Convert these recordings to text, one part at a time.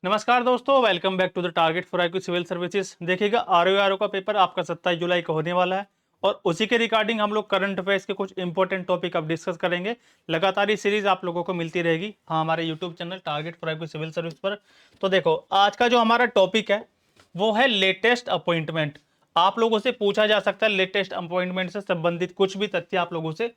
नमस्कार दोस्तों, welcome back to the target for IQ civil services. देखिएगा आरओ का पेपर आपका 27 जुलाई को होने वाला है और उसी के रिगार्डिंग हम लोग करंट अफेयर्स के कुछ इंपॉर्टेंट टॉपिक अब डिस्कस करेंगे। लगातार ये सीरीज आप लोगों को मिलती रहेगी हमारे YouTube channel target for IQ civil service पर। तो देखो, आज का जो हमारा टॉपिक है वो है लेटेस्ट अपॉइंटमेंट। आप लोगों से पूछा जा सकता है लेटेस्ट अपॉइंटमेंट से संबंधित कुछ भी तथ्य आप लोगों से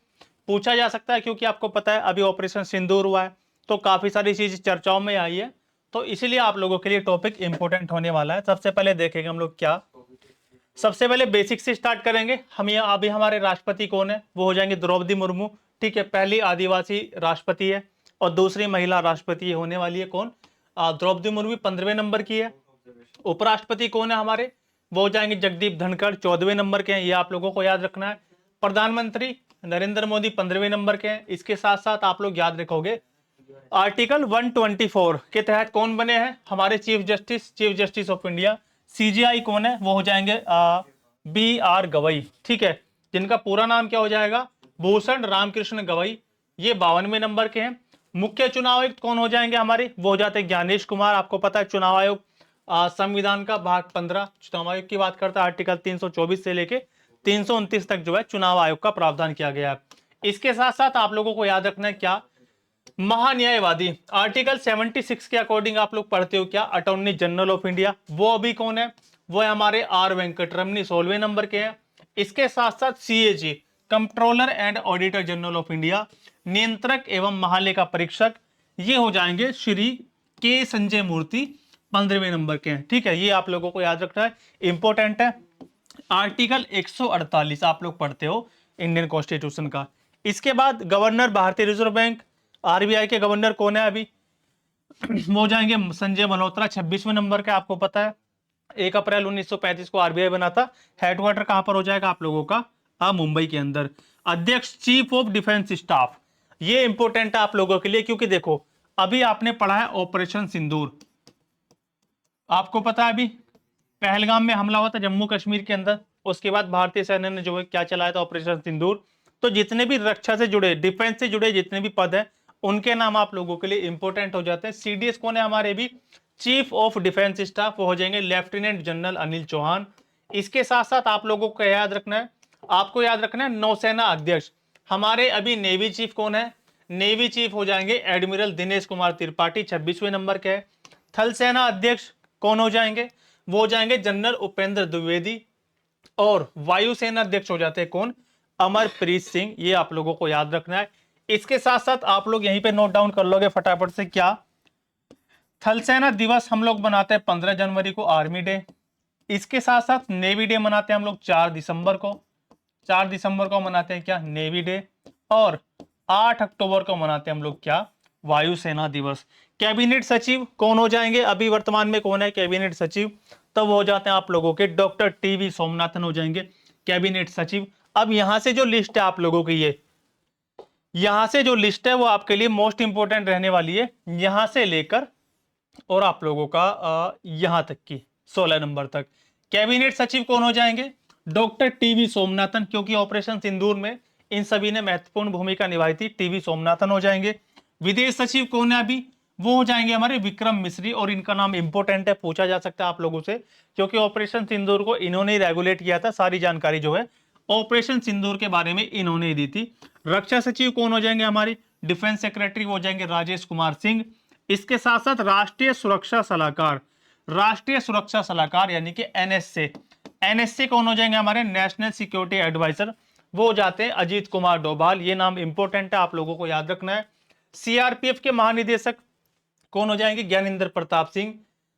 पूछा जा सकता है, क्योंकि आपको पता है अभी ऑपरेशन सिंदूर हुआ है तो काफी सारी चीज चर्चाओं में आई है। तो इसीलिए आप लोगों के लिए टॉपिक इंपॉर्टेंट होने वाला है। सबसे पहले देखेंगे हम लोग क्या, सबसे पहले बेसिक से स्टार्ट करेंगे। हम यहाँ अभी हमारे राष्ट्रपति कौन है, वो हो जाएंगे द्रौपदी मुर्मू। ठीक है, पहली आदिवासी राष्ट्रपति है और दूसरी महिला राष्ट्रपति होने वाली है कौन, द्रौपदी मुर्मू 15वें नंबर की है। उपराष्ट्रपति कौन है हमारे, वो हो जाएंगे जगदीप धनखड़, 14वें नंबर के हैं, ये आप लोगों को याद रखना है। प्रधानमंत्री नरेंद्र मोदी 15वें नंबर के हैं। इसके साथ साथ आप लोग याद रखोगे आर्टिकल 124 के तहत कौन बने हैं हमारे chief justice of India, CGI कौन है, वो हो जाएंगे बी आर गवई। ठीक है, जिनका पूरा नाम क्या हो जाएगा, भूषण रामकृष्ण गवई। ये 52वें नंबर के हैं। मुख्य चुनाव आयुक्त कौन हो जाएंगे हमारे, वो हो जाते हैं ज्ञानेश कुमार। आपको पता है चुनाव आयोग संविधान का भाग 15 चुनाव आयोग की बात करता है। आर्टिकल 324 से लेके 329 तक जो है चुनाव आयोग का प्रावधान किया गया है। इसके साथ साथ आप लोगों को याद रखना है क्या, महान्यायवादी आर्टिकल 76 के अकॉर्डिंग आप लोग पढ़ते हो क्या, अटॉर्नी जनरल ऑफ इंडिया, वो अभी कौन है, वो है हमारे आर वेंकटरमनी, 16वें नंबर के हैं। इसके साथ साथ CAG controller and auditor general of India, नियंत्रक एवं महालेखा परीक्षक, ये हो जाएंगे श्री के संजय मूर्ति, 15वें नंबर के हैं। ठीक है, ये आप लोगों को याद रखना है, इंपॉर्टेंट है। आर्टिकल 148 आप लोग पढ़ते हो इंडियन कॉन्स्टिट्यूशन का। इसके बाद गवर्नर भारतीय रिजर्व बैंक, आरबीआई के गवर्नर कौन है अभी, वो हो जाएंगे संजय मल्होत्रा, 26वें नंबर के। आपको पता है 1 अप्रैल 1935 को आरबीआई बना था। हेडक्वार्टर कहां पर हो जाएगा आप लोगों का, मुंबई के अंदर। अध्यक्ष चीफ ऑफ डिफेंस स्टाफ, ये इंपॉर्टेंट है आप लोगों के लिए, क्योंकि देखो अभी आपने पढ़ा है ऑपरेशन सिंदूर। आपको पता है अभी पहलगाम में हमला हुआ था जम्मू कश्मीर के अंदर, उसके बाद भारतीय सेना ने जो है क्या चलाया था, ऑपरेशन सिंदूर। तो जितने भी रक्षा से जुड़े, डिफेंस से जुड़े जितने भी पद है, उनके नाम आप लोगों के लिए इंपॉर्टेंट हो जाते हैं। सीडीएस कौन है हमारे भी, चीफ ऑफ डिफेंस स्टाफ, वो हो जाएंगे लेफ्टिनेंट जनरल अनिल चौहान। इसके साथ साथ आप लोगों को याद रखना है, आपको याद रखना है नौसेना अध्यक्ष हमारे अभी नेवी चीफ कौन है, नेवी चीफ हो जाएंगे एडमिरल दिनेश कुमार त्रिपाठी, 26वें नंबर के है। थल सेना अध्यक्ष कौन हो जाएंगे, वो हो जाएंगे जनरल उपेंद्र द्विवेदी। और वायुसेना अध्यक्ष हो जाते हैं कौन, अमरप्रीत सिंह, ये आप लोगों को याद रखना है। इसके साथ साथ आप लोग यहीं पे नोट डाउन कर लोगे फटाफट से क्या, थल सेना दिवस हम लोग मनाते हैं 15 जनवरी को, आर्मी डे। इसके साथ साथ नेवी डे मनाते हैं हम लोग 4 दिसंबर को, 4 दिसंबर को मनाते हैं क्या, नेवी डे। और 8 अक्टूबर को मनाते हैं हम लोग क्या, वायुसेना दिवस। कैबिनेट सचिव कौन हो जाएंगे अभी वर्तमान में, कौन है कैबिनेट सचिव, तब हो जाते हैं आप लोगों के डॉक्टर टीवी सोमनाथन हो जाएंगे कैबिनेट सचिव। अब यहां से जो लिस्ट है आप लोगों की, ये यहां से जो लिस्ट है वो आपके लिए मोस्ट इंपोर्टेंट रहने वाली है, यहां से लेकर और आप लोगों का यहां तक की 16 नंबर तक। कैबिनेट सचिव कौन हो जाएंगे, डॉक्टर टीवी सोमनाथन, क्योंकि ऑपरेशन सिंदूर में इन सभी ने महत्वपूर्ण भूमिका निभाई थी, टीवी सोमनाथन हो जाएंगे। विदेश सचिव कौन है अभी, वो हो जाएंगे हमारे विक्रम मिश्री, और इनका नाम इंपॉर्टेंट है, पूछा जा सकता है आप लोगों से, क्योंकि ऑपरेशन सिंदूर को इन्होंने रेगुलेट किया था। सारी जानकारी जो है ऑपरेशन सिंदूर के बारे में इन्होंने ही दी थी। रक्षा सचिव कौन हो जाएंगे हमारी, डिफेंस सेक्रेटरी हो जाएंगे राजेश कुमार सिंह। इसके साथ साथ राष्ट्रीय सुरक्षा सलाहकार, राष्ट्रीय सुरक्षा सलाहकार यानी कि एनएसए, एनएसए कौन हो जाएंगे हमारे, नेशनल सिक्योरिटी एडवाइजर, वो हो जाते हैं अजीत कुमार डोभाल। ये नाम इंपॉर्टेंट है, आप लोगों को याद रखना है। सीआरपीएफ के महानिदेशक कौन हो जाएंगे, ज्ञानेंद्र प्रताप सिंह।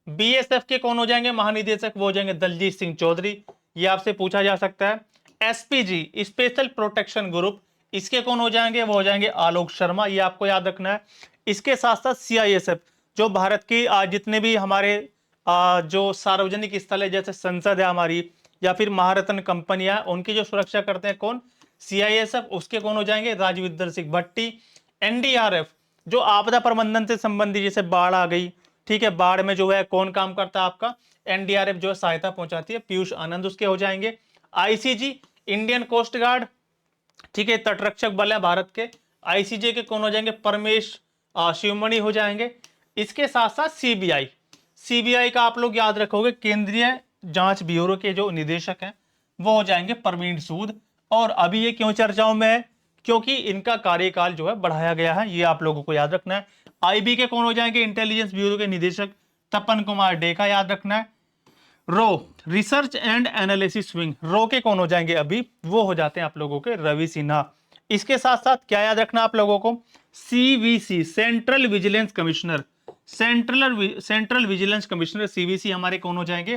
बीएसएफ के कौन हो जाएंगे महानिदेशक, वो हो जाएंगे दलजीत सिंह चौधरी, ये आपसे पूछा जा सकता है। एसपीजी स्पेशल प्रोटेक्शन ग्रुप, इसके कौन हो जाएंगे, वो हो जाएंगे आलोक शर्मा, ये आपको याद रखना है। इसके साथ साथ सीआईएसएफ, जो भारत की जितने भी हमारे जो सार्वजनिक स्थल है, जैसे संसद है हमारी या फिर महारत्न कंपनियां, उनकी जो सुरक्षा करते हैं कौन, सीआईएसएफ, उसके कौन हो जाएंगे, राजविंदर सिंह भट्टी। एनडीआरएफ, जो आपदा प्रबंधन से संबंधित, जैसे बाढ़ आ गई, ठीक है, बाढ़ में जो है कौन काम करता है आपका, एनडीआरएफ जो है सहायता पहुंचाती है, पीयूष आनंद उसके हो जाएंगे। आईसीजी इंडियन कोस्ट गार्ड, ठीक है, तटरक्षक बल है भारत के। आईसीजे के कौन हो जाएंगे, परमेश शिवमणि हो जाएंगे। इसके साथ साथ सीबीआई, सीबीआई का आप लोग याद रखोगे केंद्रीय जांच ब्यूरो के जो निदेशक हैं वो हो जाएंगे प्रवीण सूद। और अभी ये क्यों चर्चाओं में है, क्योंकि इनका कार्यकाल जो है बढ़ाया गया है, ये आप लोगों को याद रखना है। आईबी के कौन हो जाएंगे, इंटेलिजेंस ब्यूरो के निदेशक तपन कुमार डे का याद रखना है। रो रिसर्च एंड एनालिसिस विंग, रो के कौन हो जाएंगे अभी, वो हो जाते हैं आप लोगों के रवि सिन्हा। इसके साथ साथ क्या याद रखना आप लोगों को, CVC central vigilance commissioner, central vigilance commissioner CVC हमारे कौन हो जाएंगे,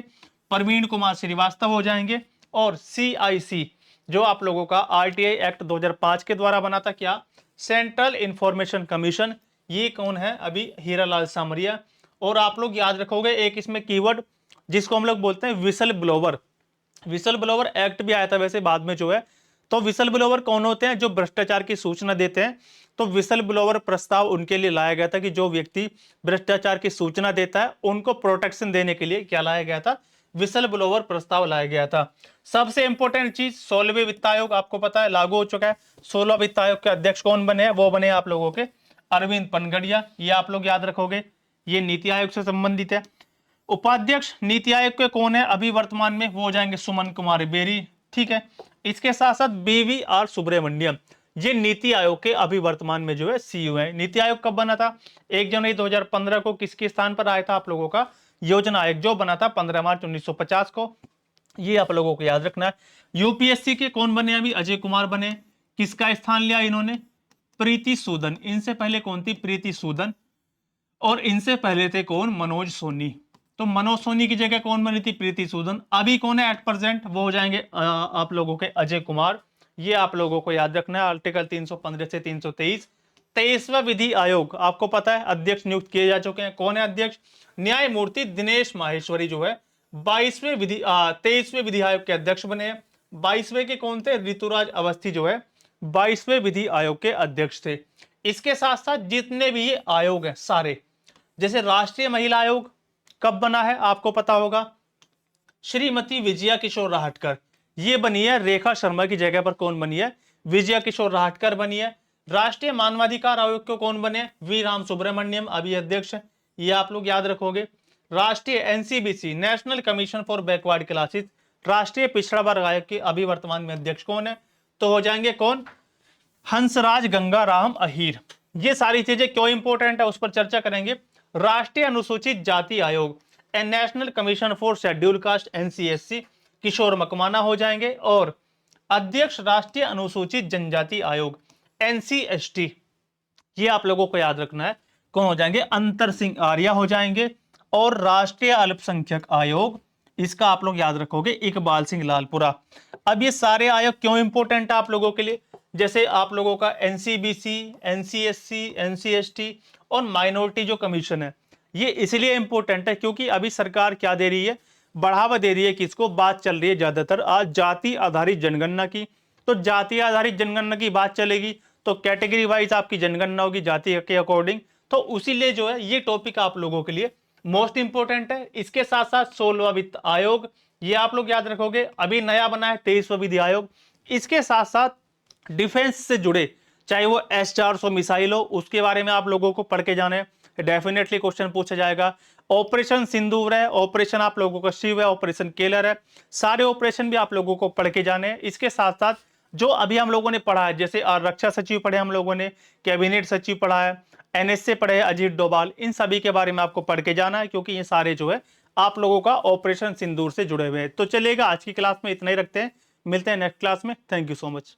प्रवीण कुमार श्रीवास्तव हो जाएंगे। और सीआईसी जो आप लोगों का आरटीआई एक्ट 2005 के द्वारा बना था, क्या, सेंट्रल इंफॉर्मेशन कमीशन, ये कौन है अभी, हीरालाल सामरिया। और आप लोग याद रखोगे एक इसमें कीवर्ड जिसको हम लोग बोलते हैं whistle blower, whistle blower act भी आया था वैसे बाद में जो है। तो विसल ब्लोवर कौन होते हैं, जो भ्रष्टाचार की सूचना देते हैं। तो विसल ब्लोवर प्रस्ताव उनके लिए लाया गया था कि जो व्यक्ति भ्रष्टाचार की सूचना देता है उनको प्रोटेक्शन देने के लिए क्या लाया गया था, विसल ब्लोवर प्रस्ताव लाया गया था। सबसे इंपॉर्टेंट चीज 16वें वित्त आयोग आपको पता है लागू हो चुका है। 16 वित्त आयोग के अध्यक्ष कौन बने हैं, वो बने आप लोगों के अरविंद पनगड़िया, ये आप लोग याद रखोगे, ये नीति आयोग से संबंधित है। उपाध्यक्ष नीति आयोग के कौन है अभी वर्तमान में, वो हो जाएंगे सुमन कुमार बेरी, ठीक है। इसके साथ साथ BVR सुब्रमण्यम, ये नीति आयोग के अभी वर्तमान में जो है सीईओ है। नीति आयोग कब बना था, 1 जनवरी 2015 को किसके स्थान पर आया था आप लोगों का, योजना आयोग जो बना था 15 मार्च 1950 को, ये आप लोगों को याद रखना है। यूपीएससी के कौन बने अभी, अजय कुमार बने, किसका स्थान लिया इन्होंने, प्रीति सूदन, इनसे पहले कौन थी, प्रीति सूदन। और इनसे पहले थे कौन, मनोज सोनी। तो मनोज सोनी की जगह कौन बनी थी, प्रीति सूदन। अभी कौन है एट प्रेजेंट, वो हो जाएंगे आप लोगों के अजय कुमार, ये आप लोगों को याद रखना है। आर्टिकल 315 से 323। 23वां विधि आयोग आपको पता है अध्यक्ष नियुक्त किए जा चुके हैं, कौन है अध्यक्ष, न्यायमूर्ति दिनेश माहेश्वरी जो है 23वें विधि आयोग के अध्यक्ष बने हैं। 22वें के कौन थे, ऋतुराज अवस्थी जो है 22वें विधि आयोग के अध्यक्ष थे। इसके साथ साथ जितने भी ये आयोग हैं सारे, जैसे राष्ट्रीय महिला आयोग कब बना है आपको पता होगा, श्रीमती विजया किशोर राहटकर, ये बनी है। रेखा शर्मा की जगह पर कौन बनी है, विजया किशोर राहटकर बनी है। राष्ट्रीय मानवाधिकार आयोग को कौन बने, वी राम सुब्रमण्यम अभी अध्यक्ष है, ये आप लोग याद रखोगे। राष्ट्रीय NCBC national commission for backward classes, राष्ट्रीय पिछड़ा वर्ग आयोग के अभी वर्तमान में अध्यक्ष कौन है, तो हो जाएंगे कौन, हंसराज गंगाराम अहीर। ये सारी चीजें क्यों इंपॉर्टेंट है उस पर चर्चा करेंगे। राष्ट्रीय अनुसूचित जाति आयोग national commission for schedule caste NCSC किशोर मकवाना हो जाएंगे। और अध्यक्ष राष्ट्रीय अनुसूचित जनजाति आयोग NCST, ये आप लोगों को याद रखना है, कौन हो जाएंगे, अंतर सिंह आर्या हो जाएंगे। और राष्ट्रीय अल्पसंख्यक आयोग, इसका आप लोग याद रखोगे इकबाल सिंह लालपुरा। अब ये सारे आयोग क्यों इंपॉर्टेंट है आप लोगों के लिए, जैसे आप लोगों का NCBC, NCSC, NCST और माइनॉरिटी जो कमीशन है, ये इसलिए इंपॉर्टेंट है क्योंकि अभी सरकार क्या दे रही है, बढ़ावा दे रही है, किसको, बात चल रही है ज्यादातर आज जाति आधारित जनगणना की। तो जाति आधारित जनगणना की बात चलेगी तो कैटेगरी वाइज आपकी जनगणना होगी जाति के अकॉर्डिंग, तो उसीलिए जो है ये टॉपिक आप लोगों के लिए मोस्ट इंपोर्टेंट है। इसके साथ साथ 16वां वित्त आयोग, ये आप लोग याद रखोगे, अभी नया बना है 23वां विधि आयोग। इसके साथ साथ डिफेंस से जुड़े चाहे वो S-400 मिसाइल हो, उसके बारे में आप लोगों को पढ़ के जाना है, डेफिनेटली क्वेश्चन पूछा जाएगा। ऑपरेशन सिंदूर है, ऑपरेशन आप लोगों का शिव है, ऑपरेशन केलर है, सारे ऑपरेशन भी आप लोगों को पढ़ के जाने हैं। इसके साथ साथ जो अभी हम लोगों ने पढ़ा है, जैसे रक्षा सचिव पढ़े हम लोगों ने, कैबिनेट सचिव पढ़ा है, NSA पढ़े अजीत डोभाल, इन सभी के बारे में आपको पढ़ के जाना है क्योंकि ये सारे जो है आप लोगों का ऑपरेशन सिंदूर से जुड़े हुए हैं। तो चलिएगा आज की क्लास में इतना ही रखते हैं, मिलते हैं नेक्स्ट क्लास में। Thank you so much.